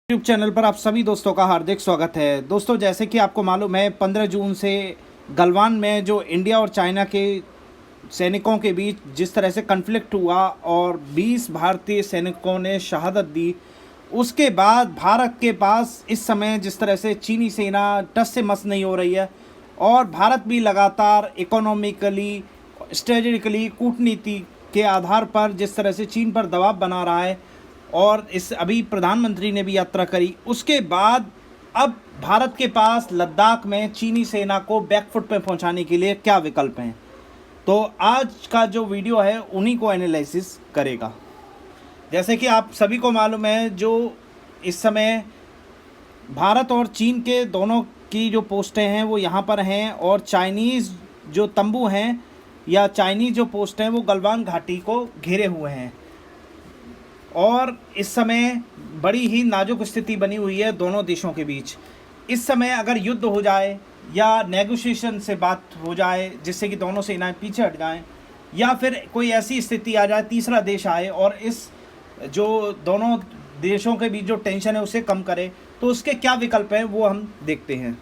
YouTube channel पर आप सभी दोस्तों का हार्दिक स्वागत है। दोस्तों, जैसे कि आपको मालूम है 15 जून से गलवान में जो इंडिया और चाइना के सैनिकों के बीच जिस तरह से कन्फ्लिक्ट हुआ और 20 भारतीय सैनिकों ने शहादत दी, उसके बाद भारत के पास इस समय जिस तरह से चीनी सेना टस से मस नहीं हो रही है और भारत भी लगातार इकोनॉमिकली, स्ट्रेटेजिकली, कूटनीति के आधार पर जिस तरह से चीन पर दबाव बना रहा है और इस अभी प्रधानमंत्री ने भी यात्रा करी, उसके बाद अब भारत के पास लद्दाख में चीनी सेना को बैकफुट पे पहुंचाने के लिए क्या विकल्प हैं। तो आज का जो वीडियो है उन्हीं को एनालिसिस करेगा। जैसे कि आप सभी को मालूम है, जो इस समय भारत और चीन के दोनों की जो पोस्टें हैं वो यहाँ पर हैं और चाइनीज़ जो तंबू हैं या चाइनीज़ जो पोस्ट हैं वो गलवान घाटी को घेरे हुए हैं और इस समय बड़ी ही नाजुक स्थिति बनी हुई है दोनों देशों के बीच। इस समय अगर युद्ध हो जाए या नेगोशिएशन से बात हो जाए जिससे कि दोनों सेनाएं पीछे हट जाएं, या फिर कोई ऐसी स्थिति आ जाए, तीसरा देश आए और इस जो दोनों देशों के बीच जो टेंशन है उसे कम करे, तो उसके क्या विकल्प हैं वो हम देखते हैं।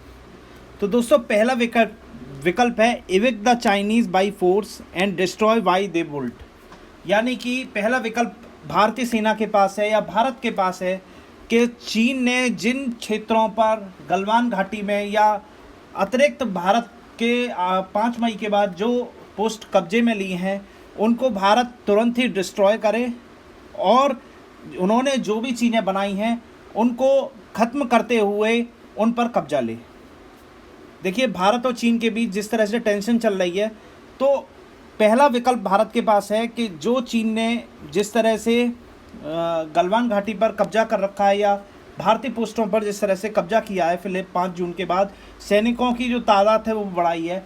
तो दोस्तों, पहला विकल्प है evict the Chinese by force and destroy what they built. यानी कि पहला विकल्प भारतीय सेना के पास है या भारत के पास है कि चीन ने जिन क्षेत्रों पर गलवान घाटी में या अतिरिक्त भारत के 5 मई के बाद जो पोस्ट कब्जे में ली हैं उनको भारत तुरंत ही डिस्ट्रॉय करे और उन्होंने जो भी चीज़ें बनाई हैं उनको ख़त्म करते हुए उन पर कब्जा ले। देखिए, भारत और चीन के बीच जिस तरह से टेंशन चल रही है, तो पहला विकल्प भारत के पास है कि जो चीन ने जिस तरह से गलवान घाटी पर कब्जा कर रखा है या भारतीय पोस्टों पर जिस तरह से कब्जा किया है, फिलहाल 5 जून के बाद सैनिकों की जो तादाद है वो बढ़ाई है,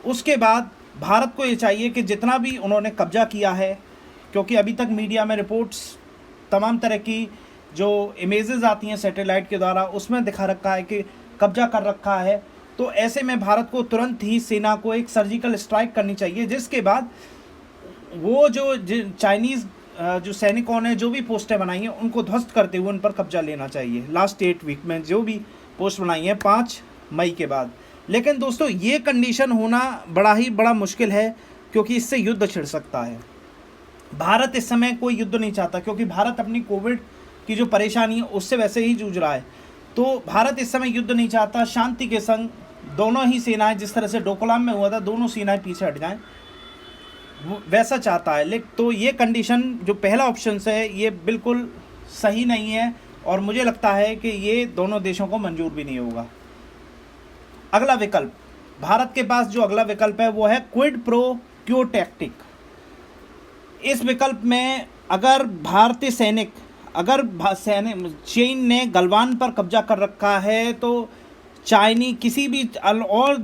उसके बाद भारत को ये चाहिए कि जितना भी उन्होंने कब्जा किया है, क्योंकि अभी तक मीडिया में रिपोर्ट्स तमाम तरह की जो इमेजेस आती हैं सैटेलाइट के द्वारा उसमें दिखा रखा है कि कब्जा कर रखा है, तो ऐसे में भारत को तुरंत ही सेना को एक सर्जिकल स्ट्राइक करनी चाहिए, जिसके बाद वो जो चाइनीज़ जो सैनिकों ने जो भी पोस्टें बनाई हैं उनको ध्वस्त करते हुए उन पर कब्जा लेना चाहिए। लास्ट 8 वीक में जो भी पोस्ट बनाई हैं 5 मई के बाद। लेकिन दोस्तों, ये कंडीशन होना बड़ा मुश्किल है क्योंकि इससे युद्ध छिड़ सकता है। भारत इस समय कोई युद्ध नहीं चाहता क्योंकि भारत अपनी कोविड की जो परेशानी है उससे वैसे ही जूझ रहा है। तो भारत इस समय युद्ध नहीं चाहता, शांति के संग दोनों ही सेनाएं जिस तरह से डोकलाम में हुआ था दोनों सेनाएं पीछे हट जाएं, वैसा चाहता है। लेकिन तो ये कंडीशन जो पहला ऑप्शन है ये बिल्कुल सही नहीं है और मुझे लगता है कि ये दोनों देशों को मंजूर भी नहीं होगा। अगला विकल्प, भारत के पास जो अगला विकल्प है वो है क्विड प्रो क्यो टैक्टिक। इस विकल्प में अगर भारतीय सैनिक चीन ने गलवान पर कब्जा कर रखा है तो किसी भी और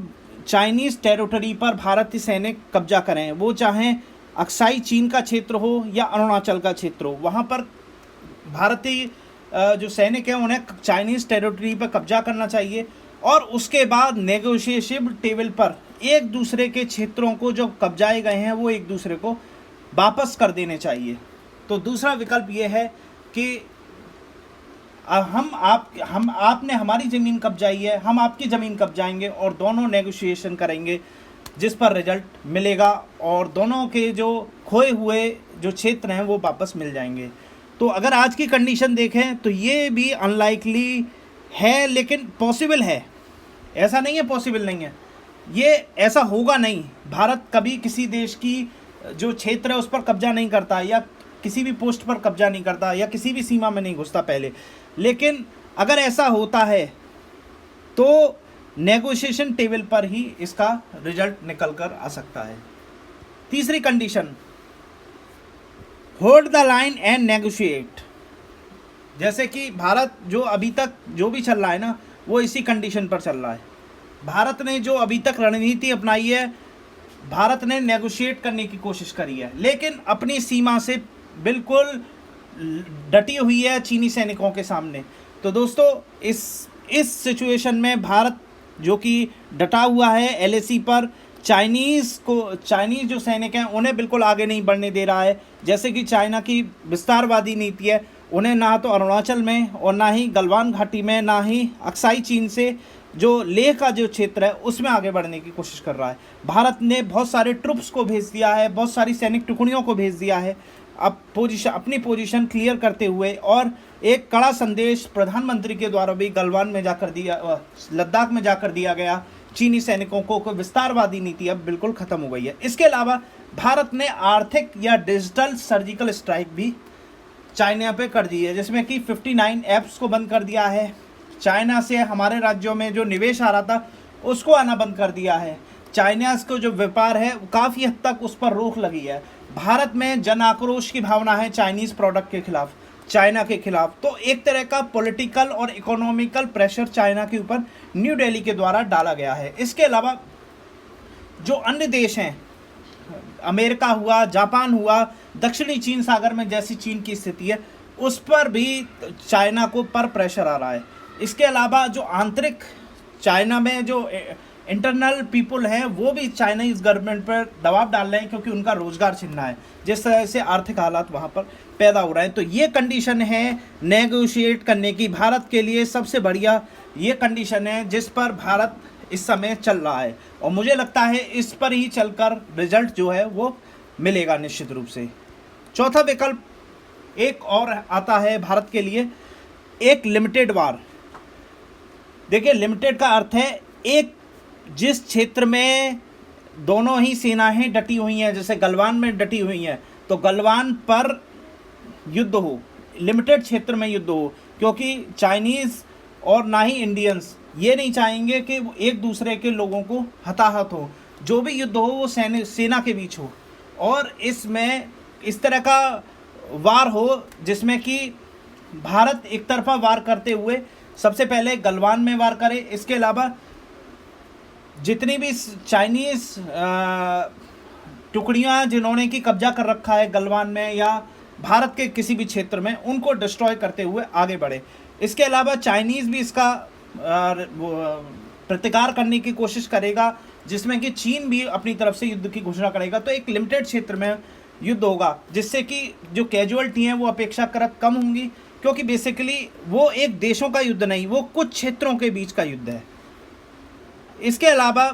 चाइनीज़ टेरिटरी पर भारतीय सैनिक कब्जा करें, वो चाहें अक्साई चीन का क्षेत्र हो या अरुणाचल का क्षेत्र हो, वहाँ पर भारतीय जो सैनिक हैं उन्हें चाइनीज़ टेरिटरी पर कब्जा करना चाहिए और उसके बाद नेगोशिएशन टेबल पर एक दूसरे के क्षेत्रों को जो कब्जाए गए हैं वो एक दूसरे को वापस कर देने चाहिए। तो दूसरा विकल्प ये है कि आपने हमारी ज़मीन कब्जाई है, हम आपकी ज़मीन कब्जाएंगे और दोनों नेगोशिएशन करेंगे जिस पर रिजल्ट मिलेगा और दोनों के जो खोए हुए जो क्षेत्र हैं वो वापस मिल जाएंगे। तो अगर आज की कंडीशन देखें तो ये भी अनलाइकली है, लेकिन पॉसिबल है। ऐसा नहीं है पॉसिबल नहीं है, ये ऐसा होगा नहीं। भारत कभी किसी देश की जो क्षेत्र है उस पर कब्जा नहीं करता या किसी भी पोस्ट पर कब्जा नहीं करता या किसी भी सीमा में नहीं घुसता पहले। लेकिन अगर ऐसा होता है तो नेगोशिएशन टेबल पर ही इसका रिजल्ट निकल कर आ सकता है। तीसरी condition, hold the line and negotiate. जैसे कि भारत जो अभी तक जो भी चल रहा है ना वो इसी कंडीशन पर चल रहा है। भारत ने जो अभी तक रणनीति अपनाई है, भारत ने नेगोशिएट करने की कोशिश करी है लेकिन अपनी सीमा से बिल्कुल डटी हुई है चीनी सैनिकों के सामने। तो दोस्तों, इस सिचुएशन में भारत जो कि डटा हुआ है एलएसी पर, चाइनीज़ जो सैनिक हैं उन्हें बिल्कुल आगे नहीं बढ़ने दे रहा है। जैसे कि चाइना की विस्तारवादी नीति है उन्हें ना तो अरुणाचल में और ना ही गलवान घाटी में, ना ही अक्साई चीन से जो लेह का जो क्षेत्र है उसमें आगे बढ़ने की कोशिश कर रहा है। भारत ने बहुत सारे ट्रुप्स को भेज दिया है, बहुत सारी सैनिक टुकड़ियों को भेज दिया है अब अपनी पोजीशन क्लियर करते हुए, और एक कड़ा संदेश प्रधानमंत्री के द्वारा भी गलवान में जाकर दिया, लद्दाख में जाकर दिया गया। चीनी सैनिकों को विस्तारवादी नीति अब बिल्कुल खत्म हो गई है। इसके अलावा भारत ने आर्थिक या डिजिटल सर्जिकल स्ट्राइक भी चाइना पे कर दी है, जिसमें कि 59 ऐप्स को बंद कर दिया है। चाइना से हमारे राज्यों में जो निवेश आ रहा था उसको आना बंद कर दिया है। चाइना को जो व्यापार है काफ़ी हद तक उस पर रोक लगी है। भारत में जन आक्रोश की भावना है चाइनीज़ प्रोडक्ट के खिलाफ, चाइना के खिलाफ। तो एक तरह का पॉलिटिकल और इकोनॉमिकल प्रेशर चाइना के ऊपर न्यू दिल्ली के द्वारा डाला गया है। इसके अलावा जो अन्य देश हैं, अमेरिका हुआ, जापान हुआ, दक्षिणी चीन सागर में जैसी चीन की स्थिति है उस पर भी चाइना को पर प्रेशर आ रहा है। इसके अलावा जो आंतरिक चाइना में जो इंटरनल पीपल हैं वो भी चाइनीज़ गवर्नमेंट पर दबाव डाल रहे हैं, क्योंकि उनका रोजगार छिनना है, जिस तरह से आर्थिक हालात वहाँ पर पैदा हो रहे हैं। तो ये कंडीशन है नेगोशिएट करने की, भारत के लिए सबसे बढ़िया ये कंडीशन है जिस पर भारत इस समय चल रहा है, और मुझे लगता है इस पर ही चलकर रिजल्ट जो है वो मिलेगा निश्चित रूप से। चौथा विकल्प एक और आता है भारत के लिए, एक लिमिटेड वार। देखिए, लिमिटेड का अर्थ है एक जिस क्षेत्र में दोनों ही सेनाएं डटी हुई हैं, जैसे गलवान में डटी हुई हैं, तो गलवान पर युद्ध हो, लिमिटेड क्षेत्र में युद्ध हो, क्योंकि चाइनीज़ और ना ही इंडियंस ये नहीं चाहेंगे कि एक दूसरे के लोगों को हताहत हो। जो भी युद्ध हो वो सेना के बीच हो, और इसमें इस तरह का वार हो जिसमें कि भारत एक तरफा वार करते हुए सबसे पहले गलवान में वार करे। इसके अलावा जितनी भी चाइनीज़ टुकड़ियाँ जिन्होंने की कब्जा कर रखा है गलवान में या भारत के किसी भी क्षेत्र में, उनको डिस्ट्रॉय करते हुए आगे बढ़े। इसके अलावा चाइनीज़ भी इसका प्रतिकार करने की कोशिश करेगा, जिसमें कि चीन भी अपनी तरफ से युद्ध की घोषणा करेगा। तो एक लिमिटेड क्षेत्र में युद्ध होगा, जिससे कि जो कैजुअलिटी हैं वो अपेक्षाकृत कम होंगी, क्योंकि बेसिकली वो एक देशों का युद्ध नहीं, वो कुछ क्षेत्रों के बीच का युद्ध है। इसके अलावा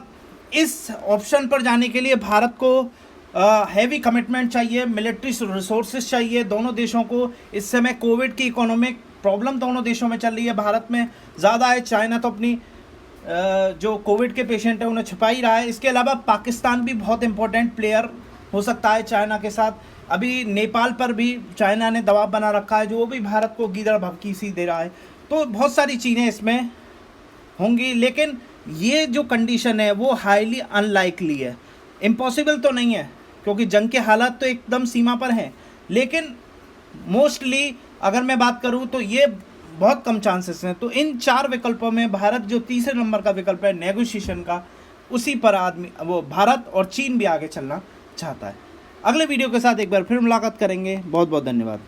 इस ऑप्शन पर जाने के लिए भारत को हैवी कमिटमेंट चाहिए, मिलिट्री रिसोर्सेज चाहिए दोनों देशों को। इस समय कोविड की इकोनॉमिक प्रॉब्लम दोनों देशों में चल रही है, भारत में ज़्यादा है, चाइना तो अपनी जो कोविड के पेशेंट है उन्हें छिपा ही रहा है। इसके अलावा पाकिस्तान भी बहुत इंपॉर्टेंट प्लेयर हो सकता है चाइना के साथ। अभी नेपाल पर भी चाइना ने दबाव बना रखा है, जो भी भारत को गीदड़ भभकी सी दे रहा है। तो बहुत सारी चीज़ें इसमें होंगी, लेकिन ये जो कंडीशन है वो हाईली अनलाइकली है, इम्पॉसिबल तो नहीं है, क्योंकि जंग के हालात तो एकदम सीमा पर हैं, लेकिन मोस्टली अगर मैं बात करूं तो ये बहुत कम चांसेस हैं। तो इन चार विकल्पों में भारत जो तीसरे नंबर का विकल्प है नेगोशिएशन का, उसी पर वो भारत और चीन भी आगे चलना चाहता है। अगले वीडियो के साथ एक बार फिर मुलाकात करेंगे। बहुत बहुत धन्यवाद।